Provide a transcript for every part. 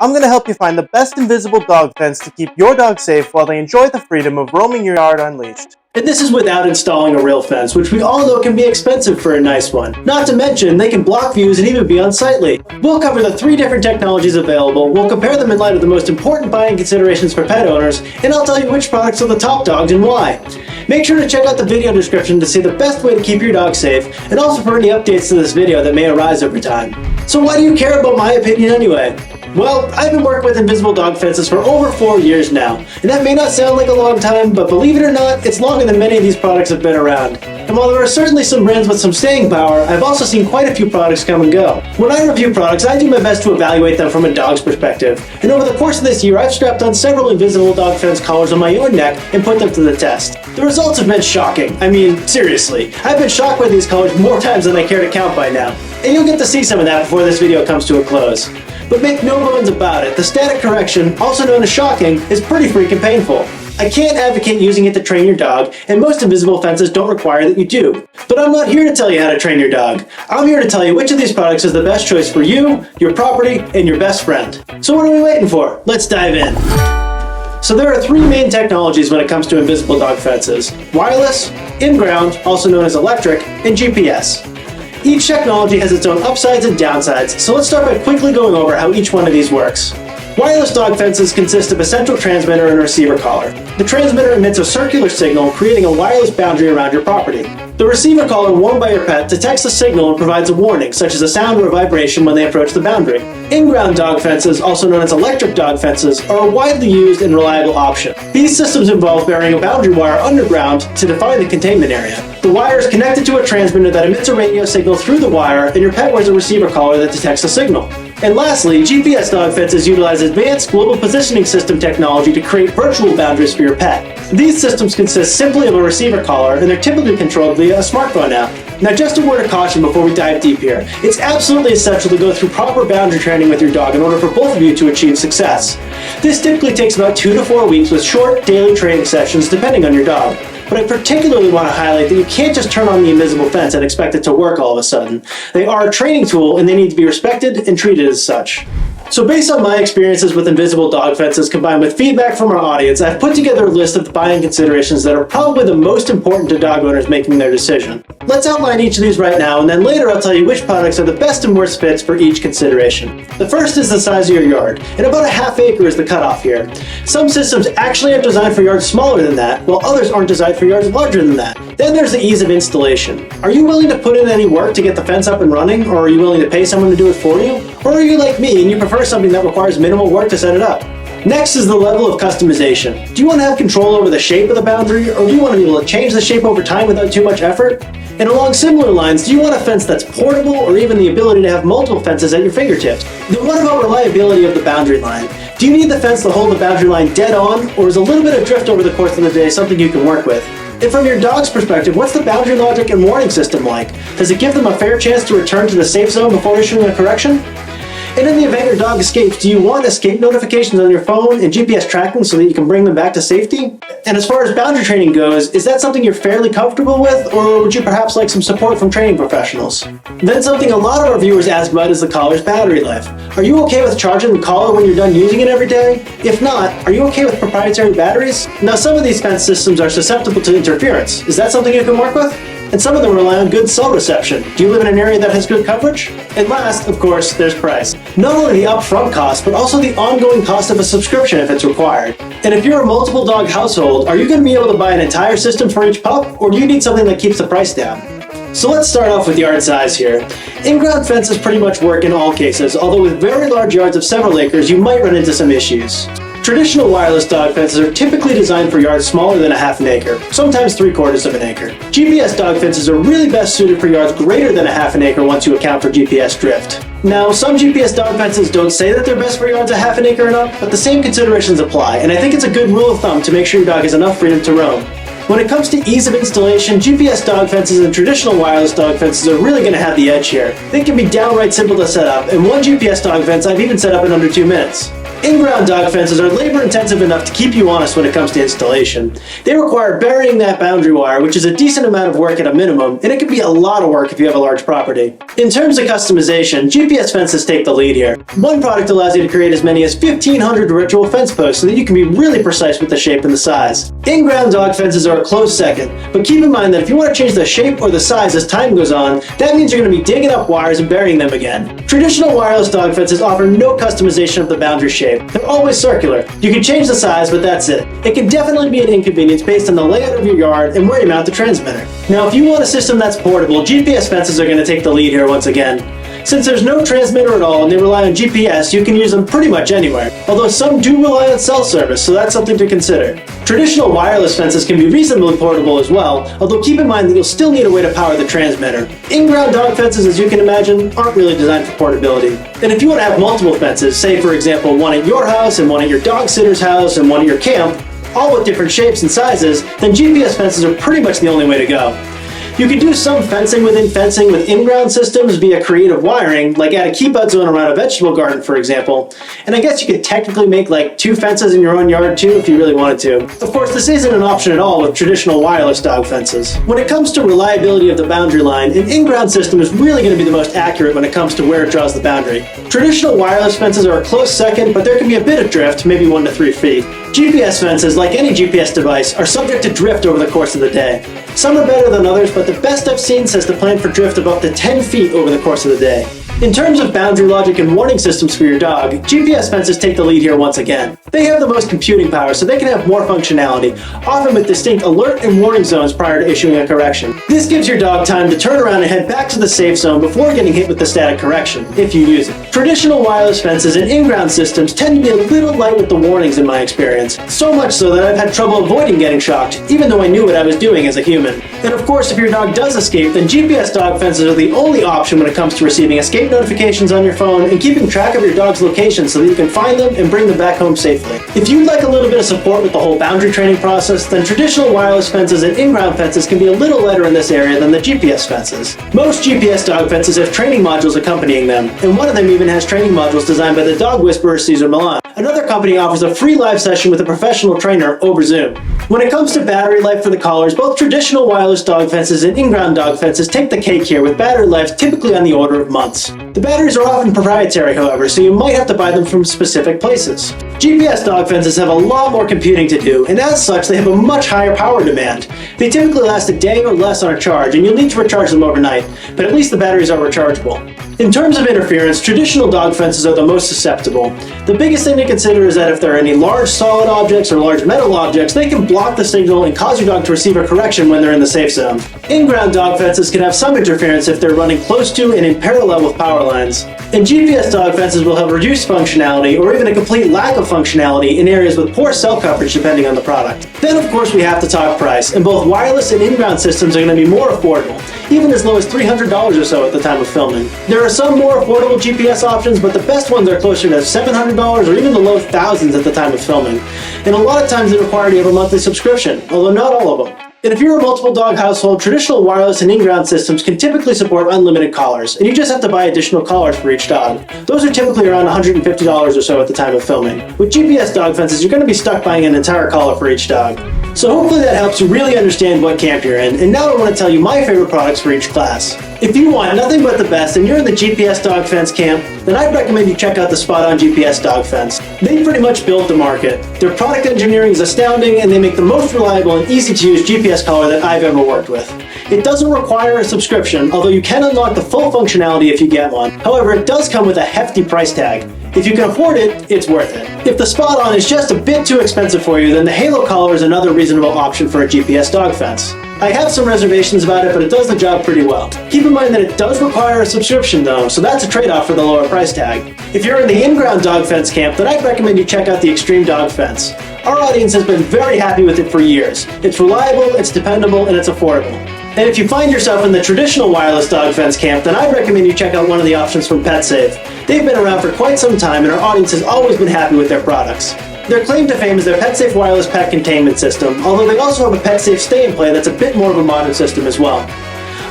I'm going to help you find the best invisible dog fence to keep your dog safe while they enjoy the freedom of roaming your yard unleashed. And this is without installing a real fence, which we all know can be expensive for a nice one. Not to mention, they can block views and even be unsightly. We'll cover the 3 different technologies available, we'll compare them in light of the most important buying considerations for pet owners, and I'll tell you which products are the top dogs and why. Make sure to check out the video description to see the best way to keep your dog safe, and also for any updates to this video that may arise over time. So why do you care about my opinion anyway? Well, I've been working with invisible dog fences for over 4 years now, and that may not sound like a long time, but believe it or not, it's longer than many of these products have been around. And while there are certainly some brands with some staying power, I've also seen quite a few products come and go. When I review products, I do my best to evaluate them from a dog's perspective, and over the course of this year, I've strapped on several invisible dog fence collars on my own neck and put them to the test. The results have been shocking. I mean, seriously, I've been shocked by these collars more times than I care to count by now. And you'll get to see some of that before this video comes to a close. But make no bones about it, the static correction, also known as shocking, is pretty freaking painful. I can't advocate using it to train your dog, and most invisible fences don't require that you do. But I'm not here to tell you how to train your dog. I'm here to tell you which of these products is the best choice for you, your property, and your best friend. So what are we waiting for? Let's dive in. So there are 3 main technologies when it comes to invisible dog fences: wireless, in-ground, also known as electric, and GPS. Each technology has its own upsides and downsides, so let's start by quickly going over how each one of these works. Wireless dog fences consist of a central transmitter and a receiver collar. The transmitter emits a circular signal, creating a wireless boundary around your property. The receiver collar worn by your pet detects the signal and provides a warning, such as a sound or a vibration when they approach the boundary. In-ground dog fences, also known as electric dog fences, are a widely used and reliable option. These systems involve burying a boundary wire underground to define the containment area. The wire is connected to a transmitter that emits a radio signal through the wire, and your pet wears a receiver collar that detects the signal. And lastly, GPS dog fences utilize advanced global positioning system technology to create virtual boundaries for your pet. These systems consist simply of a receiver collar, and they're typically controlled via a smartphone app. Now, just a word of caution before we dive deep here. It's absolutely essential to go through proper boundary training with your dog in order for both of you to achieve success. This typically takes about 2 to 4 weeks with short daily training sessions depending on your dog. But I particularly want to highlight that you can't just turn on the invisible fence and expect it to work all of a sudden. They are a training tool and they need to be respected and treated as such. So based on my experiences with invisible dog fences combined with feedback from our audience, I've put together a list of the buying considerations that are probably the most important to dog owners making their decision. Let's outline each of these right now, and then later I'll tell you which products are the best and worst fits for each consideration. The first is the size of your yard, and about a half acre is the cutoff here. Some systems actually are designed for yards smaller than that, while others aren't designed for yards larger than that. Then there's the ease of installation. Are you willing to put in any work to get the fence up and running, or are you willing to pay someone to do it for you? Or are you like me and you prefer something that requires minimal work to set it up? Next is the level of customization. Do you want to have control over the shape of the boundary, or do you want to be able to change the shape over time without too much effort? And along similar lines, do you want a fence that's portable, or even the ability to have multiple fences at your fingertips? Then what about reliability of the boundary line? Do you need the fence to hold the boundary line dead on, or is a little bit of drift over the course of the day something you can work with? And from your dog's perspective, what's the boundary logic and warning system like? Does it give them a fair chance to return to the safe zone before issuing a correction? And in the event your dog escapes, do you want escape notifications on your phone and GPS tracking so that you can bring them back to safety? And as far as boundary training goes, is that something you're fairly comfortable with, or would you perhaps like some support from training professionals? Then something a lot of our viewers ask about is the collar's battery life. Are you okay with charging the collar when you're done using it every day? If not, are you okay with proprietary batteries? Now, some of these fence systems are susceptible to interference. Is that something you can work with? And some of them rely on good cell reception. Do you live in an area that has good coverage? And last, of course, there's price. Not only the upfront cost, but also the ongoing cost of a subscription if it's required. And if you're a multiple dog household, are you going to be able to buy an entire system for each pup, or do you need something that keeps the price down? So let's start off with yard size here. In-ground fences pretty much work in all cases, although with very large yards of several acres, you might run into some issues. Traditional wireless dog fences are typically designed for yards smaller than a half an acre, sometimes 3/4 of an acre. GPS dog fences are really best suited for yards greater than a half an acre once you account for GPS drift. Now, some GPS dog fences don't say that they're best for yards a half an acre and up, but the same considerations apply, and I think it's a good rule of thumb to make sure your dog has enough freedom to roam. When it comes to ease of installation, GPS dog fences and traditional wireless dog fences are really going to have the edge here. They can be downright simple to set up, and one GPS dog fence I've even set up in under 2 minutes. In-ground dog fences are labor-intensive enough to keep you honest when it comes to installation. They require burying that boundary wire, which is a decent amount of work at a minimum, and it can be a lot of work if you have a large property. In terms of customization, GPS fences take the lead here. One product allows you to create as many as 1,500 virtual fence posts so that you can be really precise with the shape and the size. In-ground dog fences are a close second, but keep in mind that if you want to change the shape or the size as time goes on, that means you're going to be digging up wires and burying them again. Traditional wireless dog fences offer no customization of the boundary shape. They're always circular. You can change the size, but that's it. It can definitely be an inconvenience based on the layout of your yard and where you mount the transmitter. Now, if you want a system that's portable, GPS fences are going to take the lead here once again. Since there's no transmitter at all and they rely on GPS, you can use them pretty much anywhere, although some do rely on cell service, so that's something to consider. Traditional wireless fences can be reasonably portable as well, although keep in mind that you'll still need a way to power the transmitter. In-ground dog fences, as you can imagine, aren't really designed for portability. And if you want to have multiple fences, say for example one at your house and one at your dog sitter's house and one at your camp, all with different shapes and sizes, then GPS fences are pretty much the only way to go. You can do some fencing within fencing with in-ground systems via creative wiring, like add a keep-out zone around a vegetable garden, for example. And I guess you could technically make like 2 fences in your own yard too if you really wanted to. Of course, this isn't an option at all with traditional wireless dog fences. When it comes to reliability of the boundary line, an in-ground system is really going to be the most accurate when it comes to where it draws the boundary. Traditional wireless fences are a close second, but there can be a bit of drift, maybe 1 to 3 feet. GPS fences, like any GPS device, are subject to drift over the course of the day. Some are better than others, but the best I've seen says to plan for drift of up to 10 feet over the course of the day. In terms of boundary logic and warning systems for your dog, GPS fences take the lead here once again. They have the most computing power, so they can have more functionality, often with distinct alert and warning zones prior to issuing a correction. This gives your dog time to turn around and head back to the safe zone before getting hit with the static correction, if you use it. Traditional wireless fences and in-ground systems tend to be a little light with the warnings in my experience, so much so that I've had trouble avoiding getting shocked, even though I knew what I was doing as a human. And of course, if your dog does escape, then GPS dog fences are the only option when it comes to receiving escape notifications on your phone and keeping track of your dog's location so that you can find them and bring them back home safely. If you'd like a little bit of support with the whole boundary training process, then traditional wireless fences and in-ground fences can be a little lighter in this area than the GPS fences. Most GPS dog fences have training modules accompanying them, and one of them even has training modules designed by the dog whisperer Cesar Millan. Another company offers a free live session with a professional trainer over Zoom. When it comes to battery life for the collars, both traditional wireless dog fences and in-ground dog fences take the cake here, with battery life typically on the order of months. The batteries are often proprietary, however, so you might have to buy them from specific places. GPS dog fences have a lot more computing to do, and as such, they have a much higher power demand. They typically last a day or less on a charge, and you'll need to recharge them overnight, but at least the batteries are rechargeable. In terms of interference, traditional dog fences are the most susceptible. The biggest thing to consider is that if there are any large solid objects or large metal objects, they can block the signal and cause your dog to receive a correction when they're in the safe zone. In-ground dog fences can have some interference if they're running close to and in parallel with power lines. And GPS dog fences will have reduced functionality or even a complete lack of functionality in areas with poor cell coverage depending on the product. Then of course we have to talk price, and both wireless and in-ground systems are going to be more affordable, even as low as $300 or so at the time of filming. There are some more affordable GPS options, but the best ones are closer to $700 or even the low thousands at the time of filming. And a lot of times they require you to have a monthly subscription, although not all of them. And if you're a multiple dog household, traditional wireless and in-ground systems can typically support unlimited collars, and you just have to buy additional collars for each dog. Those are typically around $150 or so at the time of filming. With GPS dog fences, you're going to be stuck buying an entire collar for each dog. So hopefully that helps you really understand what camp you're in, and now I want to tell you my favorite products for each class. If you want nothing but the best and you're in the GPS dog fence camp, then I'd recommend you check out the Spot On GPS dog fence. They pretty much built the market. Their product engineering is astounding, and they make the most reliable and easy to use GPS collar that I've ever worked with. It doesn't require a subscription, although you can unlock the full functionality if you get one. However, it does come with a hefty price tag. If you can afford it, it's worth it. If the Spot On is just a bit too expensive for you, then the Halo collar is another reasonable option for a GPS dog fence. I have some reservations about it, but it does the job pretty well. Keep in mind that it does require a subscription though, so that's a trade-off for the lower price tag. If you're in the in-ground dog fence camp, then I'd recommend you check out the Extreme Dog Fence. Our audience has been very happy with it for years. It's reliable, it's dependable, and it's affordable. And if you find yourself in the traditional wireless dog fence camp, then I'd recommend you check out one of the options from PetSafe. They've been around for quite some time, and our audience has always been happy with their products. Their claim to fame is their PetSafe wireless pet containment system, although they also have a PetSafe stay and play that's a bit more of a modern system as well.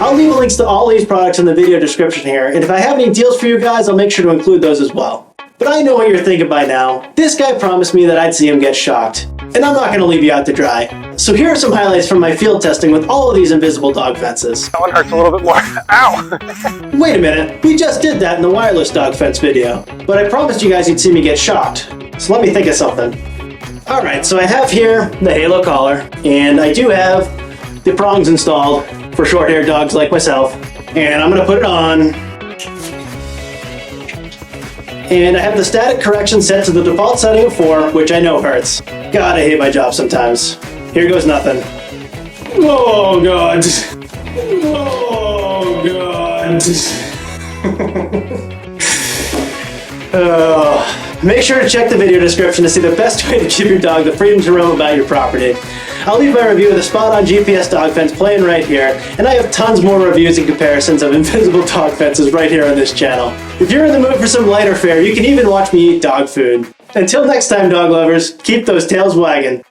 I'll leave links to all these products in the video description here, and if I have any deals for you guys, I'll make sure to include those as well. But I know what you're thinking by now. This guy promised me that I'd see him get shocked. And I'm not going to leave you out to dry. So here are some highlights from my field testing with all of these invisible dog fences. That one hurts a little bit more. Ow! Wait a minute, we just did that in the wireless dog fence video. But I promised you guys you'd see me get shocked. So let me think of something. Alright, so I have here the halo collar, and I do have the prongs installed for short-haired dogs like myself. And I'm going to put it on. And I have the static correction set to the default setting of 4, which I know hurts. God, I hate my job sometimes. Here goes nothing. Oh god. Oh god. Make sure to check the video description to see the best way to give your dog the freedom to roam about your property. I'll leave my review of the spot-on GPS dog fence playing right here, and I have tons more reviews and comparisons of invisible dog fences right here on this channel. If you're in the mood for some lighter fare, you can even watch me eat dog food. Until next time, dog lovers, keep those tails wagging.